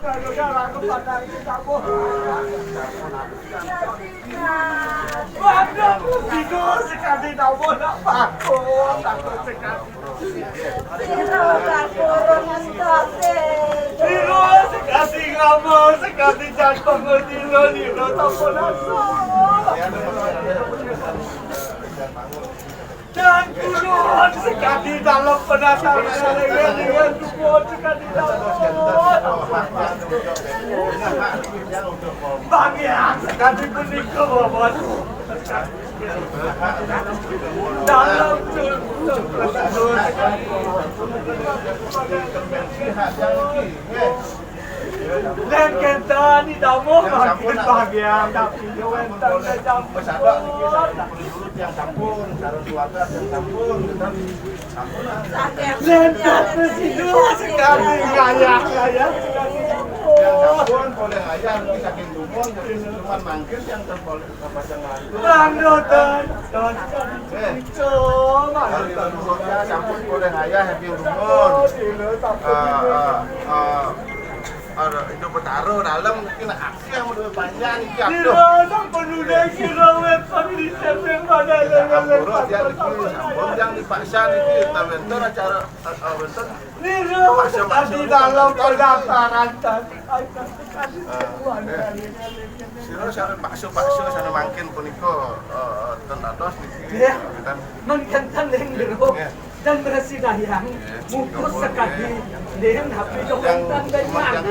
Saudaraku pada kamu. Waduh, bingung sekali kamu nak takut sekali. Bingung sekali kamu, sekali jantung Nilo takut dan kulon sekali dalam penasaran dengan kulon sekali dalam bagian sekali menikah bobot dalam dan kita ni damu makin bahagia tapi jualan tercampur yang campur taruh suara yang campur lentak tersidu sekali gaya yang campur boleh ayam saking dumon cuma manggil yang terpasang langdotan coba campur boleh ayam yang dumon itu bertaruh dalam mungkin aksi yang udah panjang ini aduh sampai udah kira website di yang pada urut ya sambung yang dipaksa itu bentar acara bentar masih di dalam pendaftaran siro sana paksa sana makin puniko tenados niki mengkentan yang geruk dan bersidayang mukus sekali dengan HP jokotan dan mana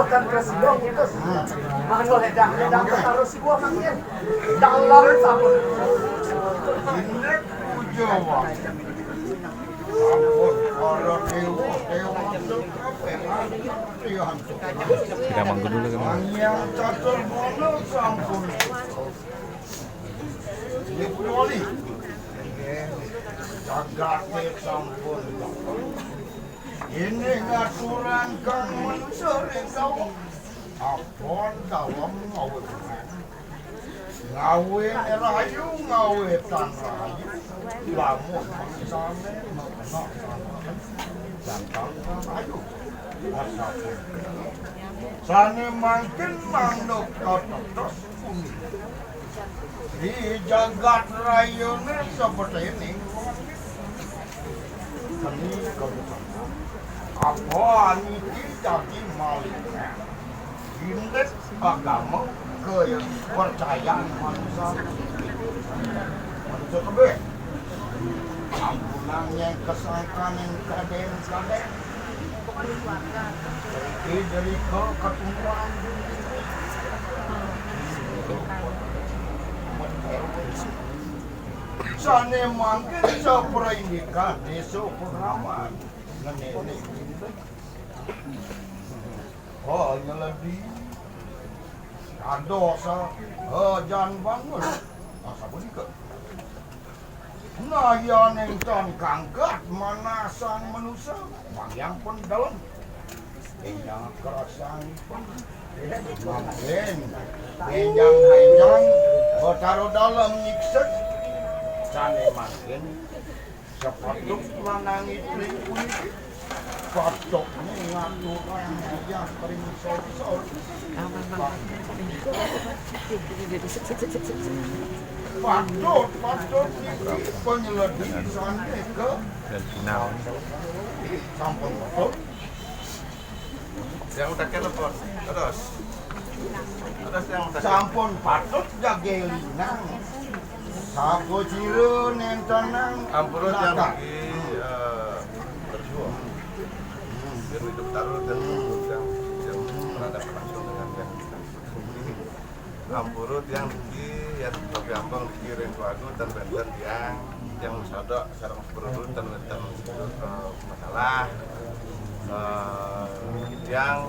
kan kesidong terus mana ledang taruh si gua makin dalam sabun indek Jawa sabun orang dewa tidak manggung dulu kan yang catur mono sampun Lipoli jagat sampun ini ngaturan kang manusia kau apon dalam ngawe rayu ngawe tan rayu lamun sane mengenal jantan rayu asapun sane makin manuk terus bumi di jagat rayune seperti ini kami apa ini jadi maliknya indeks agama kepercayaan manusia kebe ampunan yang kesangkan yang kaden dari ketumbuhan sana mungkin seperindikan desa pengaman nenek oh lebih ada jangan bangun asa benika nah yang nengton kangkat manasan manusia yang pun dalam yang kerasan pun Enjang taruh dalam nyikset sana makin sepatut menangi kulit patoknya ngaturan aja kering sor patut penyelidik sampai ke dan final sampun patut yang udah telepon terus yang udah sampun patut jagelinang sapu cireun entanang ampun yang lagi berjuang biar hidup taruh dan yang berada langsung dengan yang ampurut yang di ya tapi ambang dikirim ke aku dan benten yang sadok sarang berurut dan benten masalah yang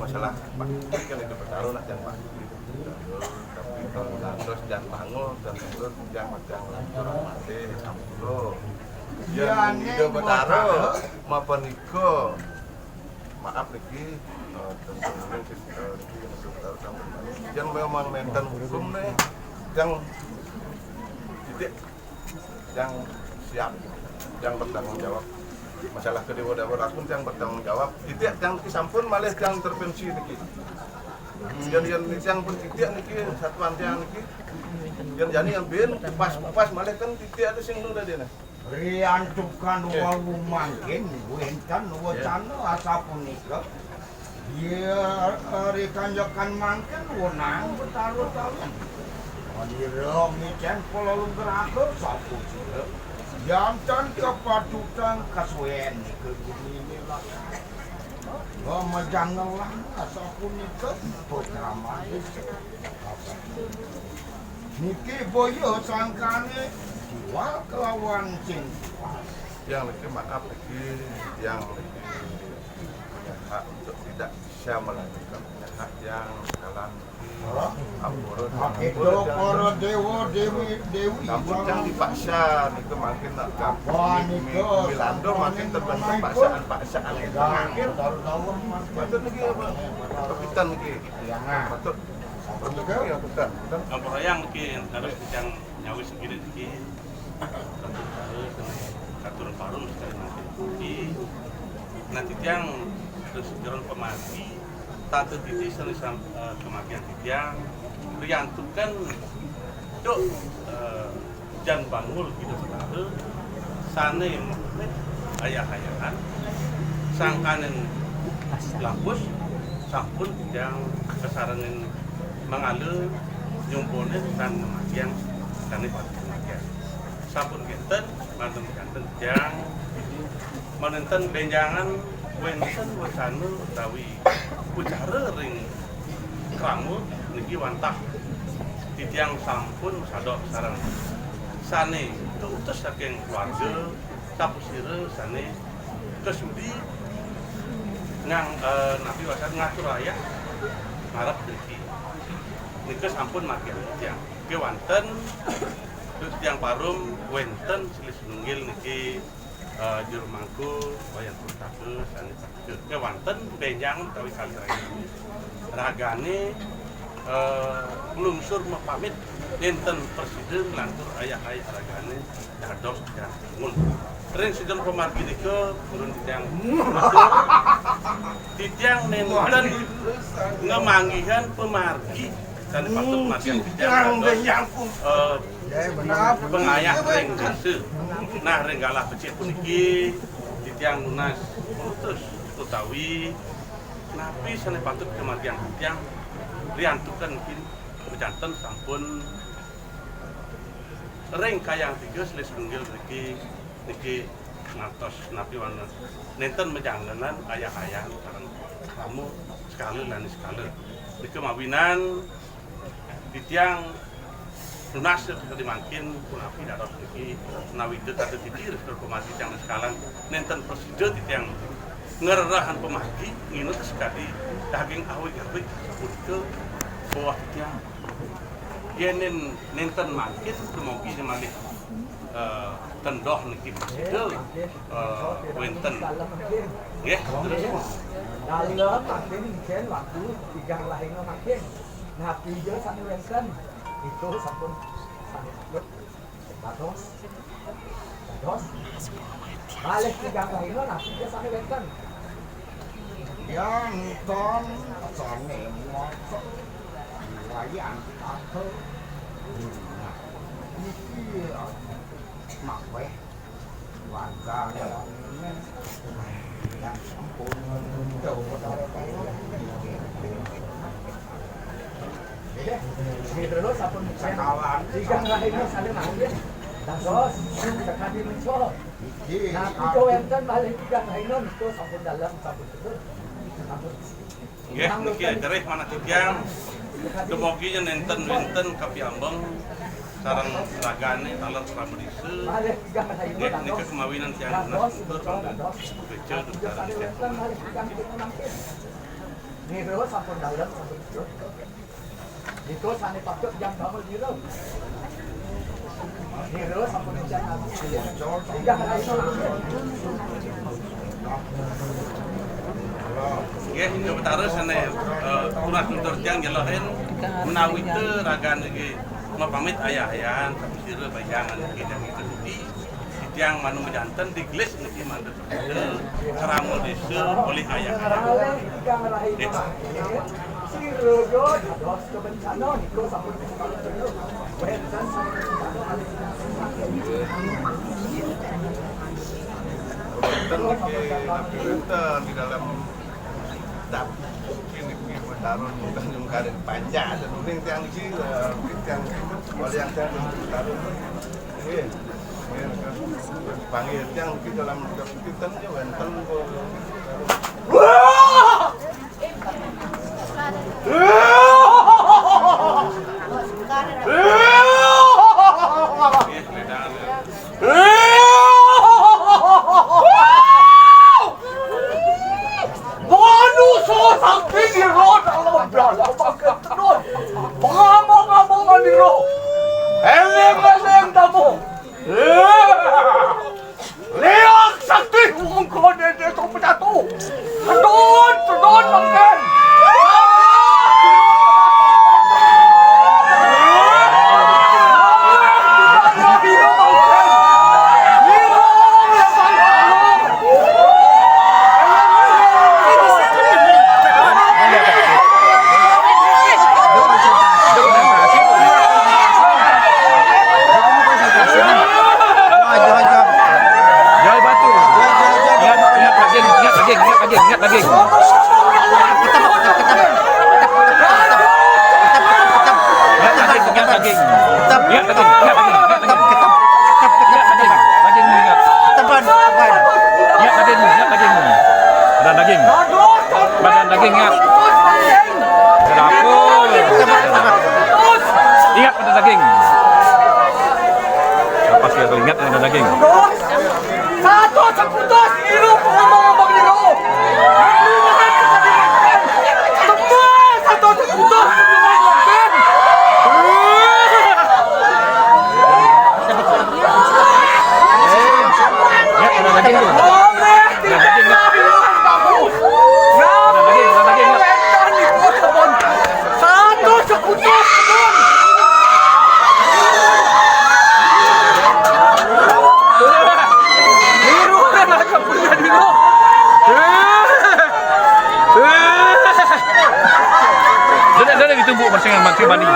masalah pasti kan itu bertaruh nak yang pasti. Tapi kalau terus jangan bangun dan terus jangan kurang mati ampulo. Yang hidup bertaruh maupun iko maaf niki tentunya kita untuk bertaruh sama yang memang mainkan hukum nih yang titik yang siap yang bertanggung jawab masalah kedua dapur akun yang bertanggung jawab titik yang kisampun malah yang intervensi niki yang pun titik niki satuan yang niki yang jadi yang bin pas malah kan titik ada sing nu tadi nah riantukan wawu mangkin wentan wacana asa punika dia rikanjakan mangkin wenang bertaruh-taruh Maniro micen pola lugraker sapu sila jantan kepatutan kasuen ke ini lah jangan lah asa punika program niki boyo sangkane jiwa kelawan cinta yang lagi maaf lagi yang punya hak untuk tidak bisa melanjutkan punya hak yang dalam ampurut itu para dewa dewi namun yang dipaksa itu makin nak gampang Milando makin terbentuk paksaan itu makin patut lagi apa kapitan lagi patut lagi kapitan apa yang mungkin harus yang nyawi segini lagi harus aturan baru sekali nanti nanti yang terus jalan pemati tak tertiti selisam kematian yang riantukan dok jan bangul gitu sebenarnya sana yang ayah-ayahan sangkanen lapus sampun yang kesarangan mengalir nyumponen dan kematian dan kematian sampun genten manten genten yang menenten benjangan wenten wacana utawi ucara ring kramul niki wantah titiang sampun sadok sareng sane keutus saking keluarga sapusire sane kesudi ngang nabi wasan ngatur raya ngarep niki niki sampun makin titiang ke wonten titiang parum wenten silis nunggil niki juru mangku wayang kurtaku sane ke wonten benjang utawi kaliraya ragane nglungsur mapamit enten presiden lantur ayah-ayah ragane dados dan ngul ring sidon pemargi nika turun titiang nenten ngemanggihan pemargi dan patut margian titiang pengayah ring desa nah ring galah becik puniki titiang lunas putus utawi napi sane patut kemargian titiang riantukan mungkin bejanten sampun ring kayang tiga selis tunggil niki ngantos napi wana nenten menjangganan ayah-ayah karena kamu sekali dan sekali niki mawinan titiang lunas seperti makin punapi dados niki nawide kata titir terkomasi yang sekalan nenten presiden titiang ngererahan pemaki nginut sekali daging awik-awik sebut bawah titiang yenen nenten makin kemogi malih tendoh niki presiden wenten nggih dalam makin jen waktu tigang lahirnya makin nah tiga sani wenten itu sampun sani sakit dados balik tigang lahirnya nah tiga sani wenten yang ton sane moco wayang tato iki makweh warga yang sampun ini terus sampun sekawan tigang lahirnya sani makin dados sekali mencol nah tiga wenten balik tigang lahirnya itu sampun dalam sampun terus nggih niki dereh mana titiang dumugi nenten wenten kapiambeng sareng ragane taler pramedise nggih niki kemawinan tiang lunas tur bejo sareng Niro sampun dalem sampun jero. Niko sane patut jam damel niro. Niro sampun jam habis. Tiga hari Nggih, Jawa Betara sana kurang terjang jelahin menawi teu ragan ge pamit ayah-ayahan tapi sira bayangan kidang itu di yang manu menjantan di gelis niki mandat keramul desa oleh ayah. Si Rojo dados kebencana niko sampun jero. Wentan Tapi Wenten di dalam dap ini taruh bukan cuma karet panjang dan mungkin yang di sini yang oleh yang saya taruh ini panggil yang di dalam kita ni Wenten badan daging ingat. Dapur. Ingat badan daging. Apa sih yang ingat badan daging? Satu seputus Niro ngomong Niro. Semua satu seputus ditumbuk bersama Menteri Mani.